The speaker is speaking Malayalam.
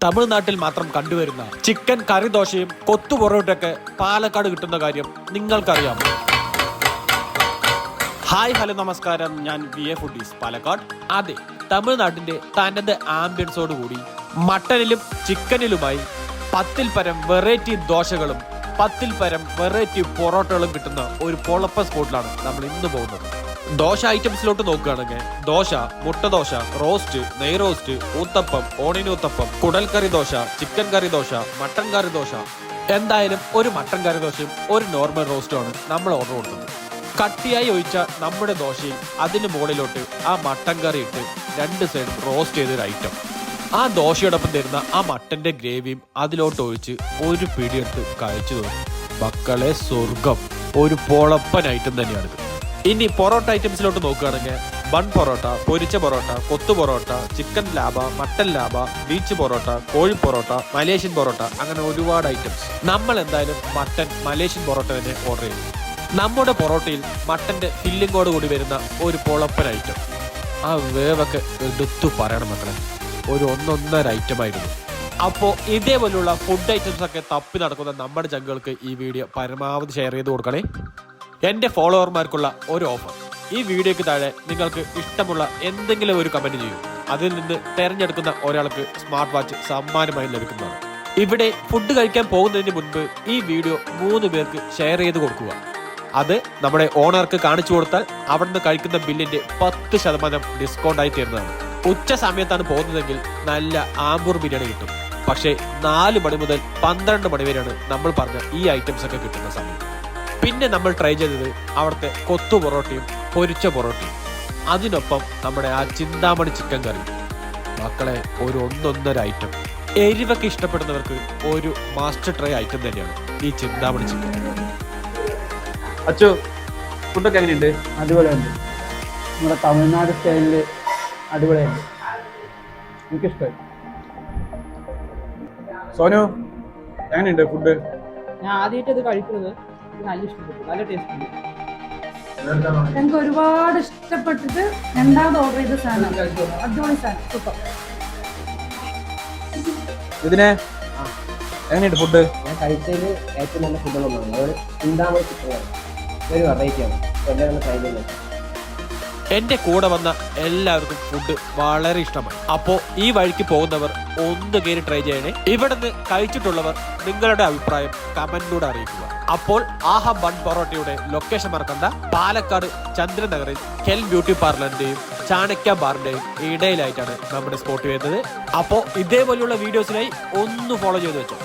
തമിഴ്നാട്ടിൽ മാത്രം കണ്ടുവരുന്ന ചിക്കൻ കറി ദോശയും കൊത്തു പൊറോട്ടയൊക്കെ പാലക്കാട് കിട്ടുന്ന കാര്യം നിങ്ങൾക്കറിയാമോ? ഹായ് ഹലോ നമസ്കാരം, ഞാൻ VA ഫുഡീസ് പാലക്കാട്. അതെ, തമിഴ്നാട്ടിന്റെ തനത് ആംബിയൻസോടുകൂടി മട്ടനിലും ചിക്കനിലുമായി 10ൽ പരം വെറൈറ്റി ദോശകളും 10ൽ പരം വെറൈറ്റി പൊറോട്ടകളും കിട്ടുന്ന ഒരു പൊളപ്പ സ്പോട്ടിലാണ് നമ്മൾ ഇന്ന് പോകുന്നത്. ദോശ ഐറ്റംസിലോട്ട് നോക്കുകയാണെങ്കിൽ ദോശ, മുട്ടദോശ, റോസ്റ്റ്, നെയ് റോസ്റ്റ്, ഊത്തപ്പം, ഓണിയൻ ഊത്തപ്പം, കുടൽക്കറി dosa, chicken curry dosa, mutton curry dosa. എന്തായാലും ഒരു മട്ടൻ കറി ദോശയും ഒരു നോർമൽ റോസ്റ്റുമാണ് നമ്മൾ ഓർഡർ കൊടുത്തത്. കട്ടിയായി ഒഴിച്ച നമ്മുടെ ദോശയിൽ അതിന് മുകളിലോട്ട് ആ മട്ടൻ കറി ഇട്ട് 2 സൈഡും റോസ്റ്റ് ചെയ്തൊരു ഐറ്റം. ആ ദോശയോടൊപ്പം തരുന്ന ആ മട്ടന്റെ ഗ്രേവിയും അതിലോട്ട് ഒഴിച്ച് ഒരു പിടിയെടുത്ത് കഴിച്ചു തോന്നി. മക്കളെ സ്വർഗം, ഒരു പൊളപ്പൻ ഐറ്റം തന്നെയാണിത്. ഇനി പൊറോട്ട ഐറ്റംസിലോട്ട് നോക്കുകയാണെങ്കിൽ ബൺ പൊറോട്ട, പൊരിച്ച പൊറോട്ട, കൊത്തു പൊറോട്ട, ചിക്കൻ ലാബ, മട്ടൻ ലാബ, ബീച്ച് പൊറോട്ട, കോഴി പൊറോട്ട, മലേഷ്യൻ പൊറോട്ട, അങ്ങനെ ഒരുപാട് ഐറ്റംസ്. നമ്മൾ എന്തായാലും മട്ടൻ മലേഷ്യൻ പൊറോട്ട തന്നെ ഓർഡർ ചെയ്തു. നമ്മുടെ പൊറോട്ടയിൽ മട്ടന്റെ ഫില്ലിങ്ങോട് കൂടി വരുന്ന ഒരു പൊളപ്പൻ ഐറ്റം. ആ വേവൊക്കെ എടുത്തു പറയണം മക്കളെ, ഒരു ഒന്നൊന്നര ഐറ്റം ആയിരുന്നു. അപ്പോൾ ഇതേപോലുള്ള ഫുഡ് ഐറ്റംസ് ഒക്കെ തപ്പി നടക്കുന്ന നമ്മുടെ ചങ്കുകൾക്ക് ഈ വീഡിയോ പരമാവധി ഷെയർ ചെയ്ത് കൊടുക്കണേ. എൻ്റെ ഫോളോവർമാർക്കുള്ള ഒരു ഓഫർ: ഈ വീഡിയോയ്ക്ക് താഴെ നിങ്ങൾക്ക് ഇഷ്ടമുള്ള എന്തെങ്കിലും ഒരു കമന്റ് ചെയ്യും. അതിൽ നിന്ന് തിരഞ്ഞെടുക്കുന്ന ഒരാൾക്ക് സ്മാർട്ട് വാച്ച് സമ്മാനമായി ലഭിക്കുന്നതാണ്. ഇവിടെ ഫുഡ് കഴിക്കാൻ പോകുന്നതിന് മുൻപ് ഈ വീഡിയോ 3 പേർക്ക് ഷെയർ ചെയ്ത് കൊടുക്കുക. അത് നമ്മുടെ ഓണർക്ക് കാണിച്ചു കൊടുത്താൽ അവിടുന്ന് കഴിക്കുന്ന ബില്ലിന്റെ 10% ഡിസ്കൗണ്ട് ആയി തരുന്നതാണ്. ഉച്ച സമയത്താണ് പോകുന്നതെങ്കിൽ നല്ല ആമ്പൂർ ബിരിയാണി കിട്ടും. പക്ഷേ 4 മണി മുതൽ 12 മണി വരെയാണ് നമ്മൾ പറഞ്ഞ ഈ ഐറ്റംസ് ഒക്കെ കിട്ടുന്ന സമയം. പിന്നെ നമ്മൾ ട്രൈ ചെയ്തത് അവിടുത്തെ കൊത്തു പൊറോട്ടയും പൊരിച്ച പൊറോട്ടയും, അതിനൊപ്പം നമ്മുടെ ആ ചിന്താമണി ചിക്കൻ കറി. മക്കളെ, ഒരു ഒന്നൊന്നര ഐറ്റം. എരിവൊക്കെ ഇഷ്ടപ്പെടുന്നവർക്ക് ഒരു മാസ്റ്റർ ട്രൈ ഐറ്റം തന്നെയാണ് ഈ ചിന്താമണി ചിക്കൻ. അച്ചു, ഫുഡൊക്കെ എങ്ങനെയുണ്ട്? അടിപൊളിയുണ്ട്. നമ്മുടെ തമിഴ്നാട് സ്റ്റൈലില് അടിപൊളിയുണ്ട്, എനിക്കിഷ്ടമായി. സോനു, എങ്ങനെയുണ്ട് ഫുഡ്? ഞാൻ ആദ്യമായിട്ട് ഇത് കഴിക്കുന്നത്, എനിക്ക് നല്ല ഇഷ്ടപ്പെട്ടു, നല്ല ടേസ്റ്റ് ഉണ്ട്. എനിക്ക് ഒരുപാട് ഇഷ്ടപ്പെട്ടിട്ട് രണ്ടാമത് ഓർഡർ ചെയ്ത സാധനം, അടിപൊളി സാധനം, സൂപ്പർ. ഇതിനെ എങ്ങനെയുണ്ട് ഫുഡ്? ഞാൻ കഴിച്ചതിൽ ഏറ്റവും നല്ല ഫുഡൊന്നാണ്. അതുപോലെ ചിന്താമണി ചിക്കനാണ്, ഒരു വെറൈറ്റിയാണ്. എല്ലാവരും ട്രൈ ചെയ്യുന്നത്. എന്റെ കൂടെ വന്ന എല്ലാവർക്കും ഫുഡ് വളരെ ഇഷ്ടമായി. അപ്പോ ഈ വഴിക്ക് പോകുന്നവർ ഒന്ന് കയറി ട്രൈ ചെയ്യണേ. ഇവിടുന്ന് കഴിച്ചിട്ടുള്ളവർ നിങ്ങളുടെ അഭിപ്രായം കമന്റിലൂടെ അറിയിക്കുക. അപ്പോൾ ആഹ ബൺ പൊറോട്ടയുടെ ലൊക്കേഷൻ മറക്കണ്ട. പാലക്കാട് ചന്ദ്രനഗറിൽ കെൽ ബ്യൂട്ടി പാർലറിന്റെയും ചാണക്യ ബാറിന്റെയും ഇടയിലായിട്ടാണ് നമ്മുടെ സ്പോട്ട് വരുന്നത്. അപ്പോൾ ഇതേപോലെയുള്ള വീഡിയോസിനായി ഒന്ന് ഫോളോ ചെയ്ത് വെച്ചോ.